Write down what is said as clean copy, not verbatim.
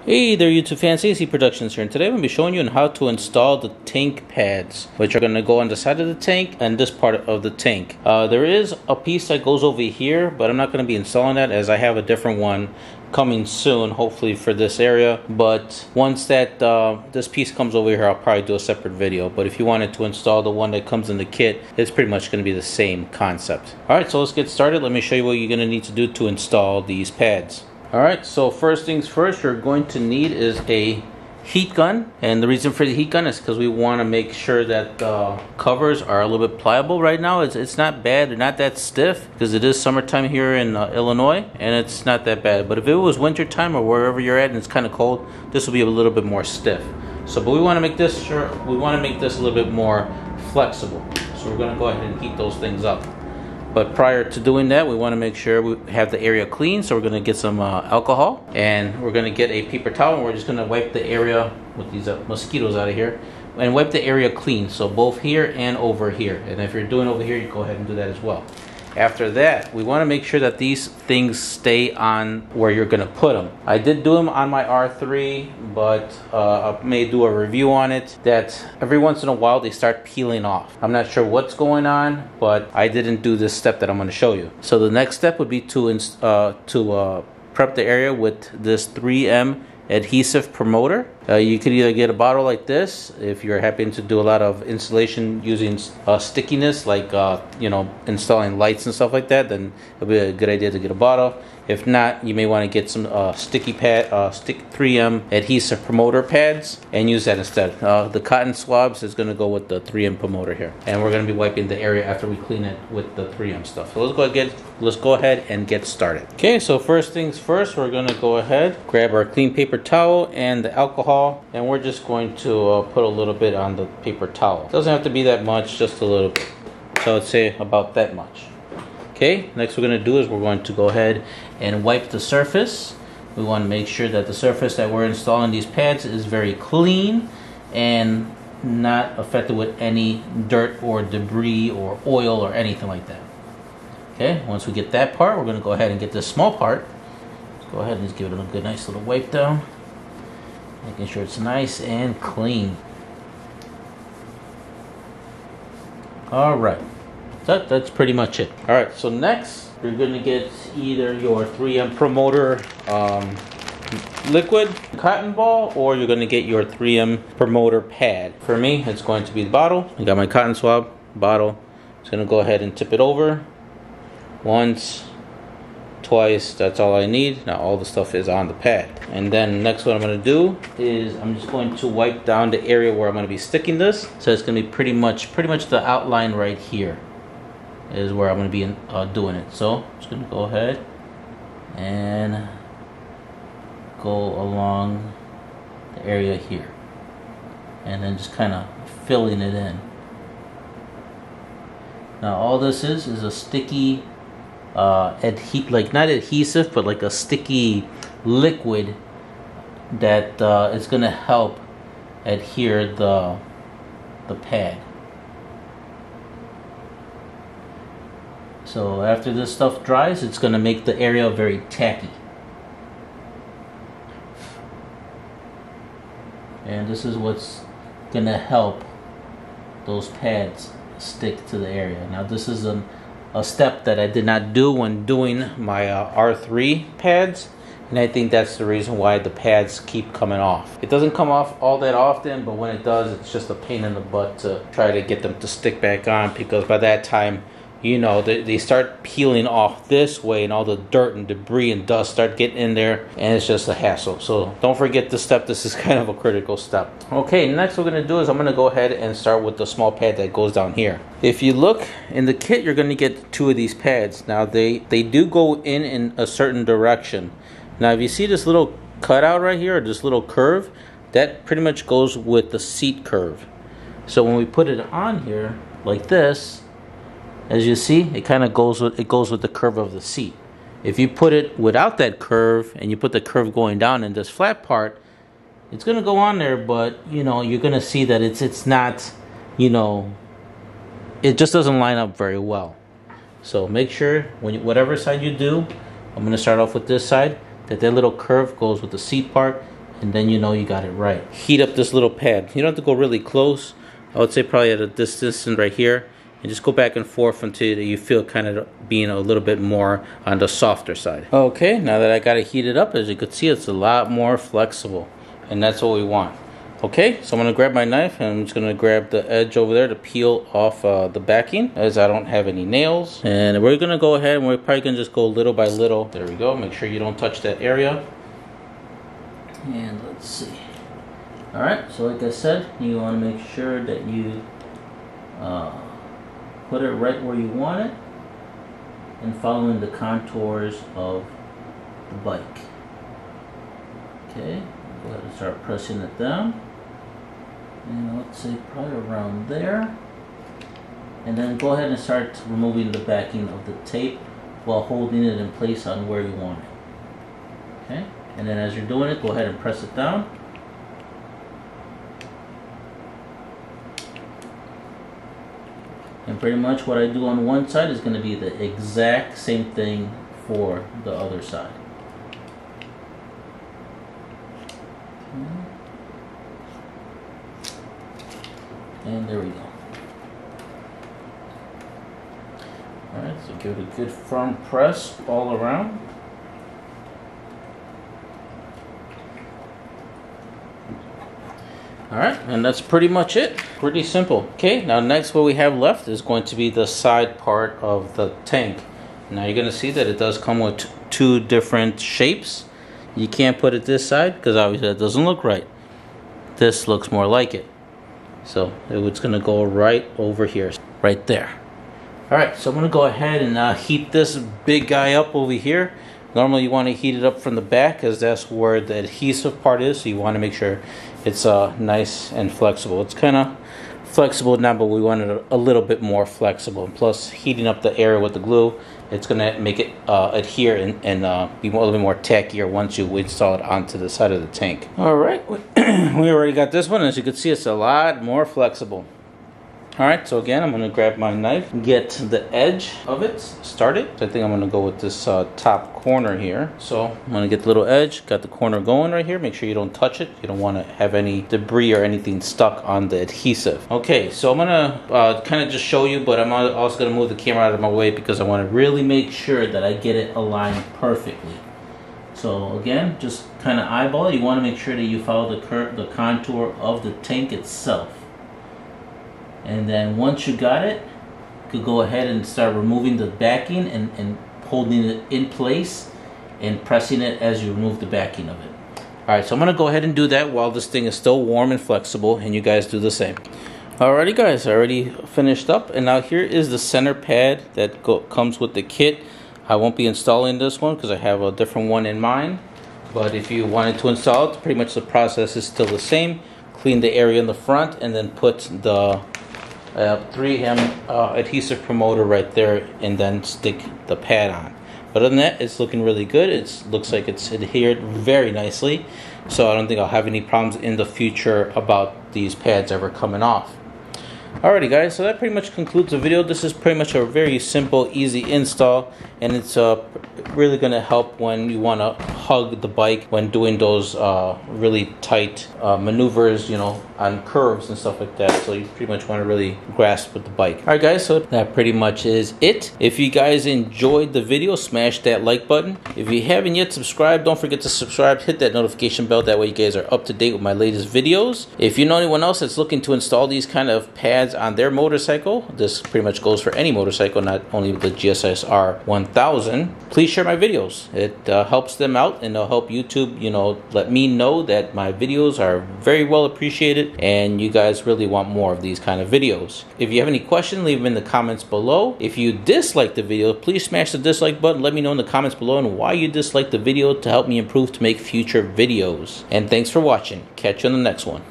Hey there YouTube fans, AC Productions here, and today I'm going to be showing you on how to install the tank pads, which are going to go on the side of the tank and this part of the tank. There is a piece that goes over here, but I'm not going to be installing that as I have a different one coming soon, hopefully for this area. But once that this piece comes over here, I'll probably do a separate video. But if you wanted to install the one that comes in the kit, it's pretty much going to be the same concept. Alright, so let's get started. Let me show you what you're going to need to do to install these pads. Alright, so first things first, you're going to need is a heat gun. And the reason for the heat gun is because we want to make sure that the covers are a little bit pliable. Right now it's not bad, they're not that stiff because it is summertime here in Illinois, and it's not that bad. But if it was wintertime or wherever you're at and it's kind of cold, this will be a little bit more stiff. So but we want to make this a little bit more flexible. So we're going to go ahead and heat those things up. But prior to doing that, we want to make sure we have the area clean. So we're going to get some alcohol, and we're going to get a paper towel, and we're just going to wipe the area with these mosquitoes out of here and wipe the area clean. So both here and over here. And if you're doing over here, you go ahead and do that as well. After that, we want to make sure that these things stay on where you're going to put them. I did do them on my R3, but I may do a review on it, that every once in a while they start peeling off. I'm not sure what's going on, but I didn't do this step that I'm going to show you. So the next step would be to prep the area with this 3M adhesive promoter. You could either get a bottle like this if you're happy to do a lot of installation using stickiness, like installing lights and stuff like that, then it'll be a good idea to get a bottle. If not, you may want to get some sticky 3M adhesive promoter pads and use that instead. The cotton swabs is going to go with the 3M promoter here, and we're going to be wiping the area after we clean it with the 3M stuff. So let's go ahead and get started. Okay, so first things first, we're going to go ahead, grab our clean paper towel and the alcohol, and we're just going to put a little bit on the paper towel. It doesn't have to be that much, just a little bit. So I'd say about that much. Okay, next we're going to do is we're going to go ahead and wipe the surface. We want to make sure that the surface that we're installing these pads is very clean and not affected with any dirt or debris or oil or anything like that. Okay, once we get that part, we're going to go ahead and get this small part. Let's go ahead and just give it a good nice little wipe down, making sure it's nice and clean. Alright. That's pretty much it. Alright, so next you're going to get either your 3M promoter liquid cotton ball, or you're going to get your 3M promoter pad. For me, it's going to be the bottle. I got my cotton swab bottle. Just going to go ahead and tip it over once, twice. That's all I need. Now all the stuff is on the pad. And then next, what I'm going to do is I'm just going to wipe down the area where I'm going to be sticking this. So it's going to be pretty much the outline right here is where I'm going to be doing it. So I'm just going to go ahead and go along the area here, and then just kind of filling it in. Now all this is a sticky not adhesive, but like a sticky liquid that is going to help adhere the pad. So after this stuff dries, it's going to make the area very tacky. And this is what's going to help those pads stick to the area. Now this is a step that I did not do when doing my R3 pads, and I think that's the reason why the pads keep coming off. It doesn't come off all that often, but when it does, it's just a pain in the butt to try to get them to stick back on, because by that time, you know, they start peeling off this way, and all the dirt and debris and dust start getting in there, and it's just a hassle. So don't forget this step. This is kind of a critical step. Okay, next what we're going to do is I'm going to go ahead and start with the small pad that goes down here. If you look in the kit, you're going to get two of these pads. Now they do go in a certain direction. Now if you see this little cutout right here, or this little curve, that pretty much goes with the seat curve. So when we put it on here like this, as you see, it kind of goes with the curve of the seat. If you put it without that curve and you put the curve going down in this flat part, it's going to go on there, but you know, you're going to see that it's not, you know, it just doesn't line up very well. So make sure whatever side you do, I'm going to start off with this side, that little curve goes with the seat part, and then you know you got it right. Heat up this little pad. You don't have to go really close. I would say probably at this distance right here, and just go back and forth until you feel kind of being a little bit more on the softer side. Okay, now that I got it heated up, as you can see, it's a lot more flexible, and that's what we want. Okay, so I'm going to grab my knife, and I'm just going to grab the edge over there to peel off the backing, as I don't have any nails. And we're going to go ahead, and we're probably going to just go little by little. There we go. Make sure you don't touch that area. And let's see. Alright, so like I said, you want to make sure that you put it right where you want it, and following the contours of the bike. Okay, go ahead and start pressing it down. And let's say probably around there. And then go ahead and start removing the backing of the tape while holding it in place on where you want it. Okay, and then as you're doing it, go ahead and press it down. And pretty much what I do on one side is going to be the exact same thing for the other side. And there we go. Alright, so give it a good firm press all around. Alright, and that's pretty much it. Pretty simple. Okay, now next what we have left is going to be the side part of the tank. Now you're going to see that it does come with two different shapes. You can't put it this side because obviously that doesn't look right. This looks more like it. So it's going to go right over here, right there. Alright, so I'm going to go ahead and heat this big guy up over here. Normally you want to heat it up from the back because that's where the adhesive part is. So you want to make sure it's nice and flexible. It's kind of flexible now, but we want it a little bit more flexible. And plus, heating up the area with the glue, it's going to make it adhere and be a little bit more tackier once you install it onto the side of the tank. Alright, we already got this one. As you can see, it's a lot more flexible. Alright, so again, I'm going to grab my knife, get the edge of it started. So I think I'm going to go with this top corner here. So I'm going to get the little edge, got the corner going right here. Make sure you don't touch it. You don't want to have any debris or anything stuck on the adhesive. Okay, so I'm going to kind of just show you, but I'm also going to move the camera out of my way because I want to really make sure that I get it aligned perfectly. So again, just kind of eyeball. You want to make sure that you follow the contour of the tank itself. And then once you got it, you could go ahead and start removing the backing and holding it in place and pressing it as you remove the backing of it. Alright, so I'm going to go ahead and do that while this thing is still warm and flexible, and you guys do the same. Alrighty guys, I already finished up, and now here is the center pad that comes with the kit. I won't be installing this one because I have a different one in mind, but if you wanted to install it, pretty much the process is still the same. Clean the area in the front and then put the 3M adhesive promoter right there and then stick the pad on. But other than that, it's looking really good. It looks like it's adhered very nicely, so I don't think I'll have any problems in the future about these pads ever coming off. Alrighty guys, so that pretty much concludes the video. This is pretty much a very simple, easy install, and it's really going to help when you want to hug the bike when doing those really tight maneuvers, you know, on curves and stuff like that. So you pretty much want to really grasp with the bike. Alright guys, so that pretty much is it. If you guys enjoyed the video, smash that like button. If you haven't yet subscribed, don't forget to subscribe. Hit that notification bell. That way you guys are up to date with my latest videos. If you know anyone else that's looking to install these kind of pads on their motorcycle, this pretty much goes for any motorcycle, not only the Gsxr1k-R, please share my videos. It helps them out, and it'll help YouTube, you know, let me know that my videos are very well appreciated and you guys really want more of these kind of videos. If you have any questions, leave them in the comments below. If you dislike the video, please smash the dislike button. Let me know in the comments below and why you dislike the video to help me improve to make future videos. And thanks for watching. Catch you on the next one.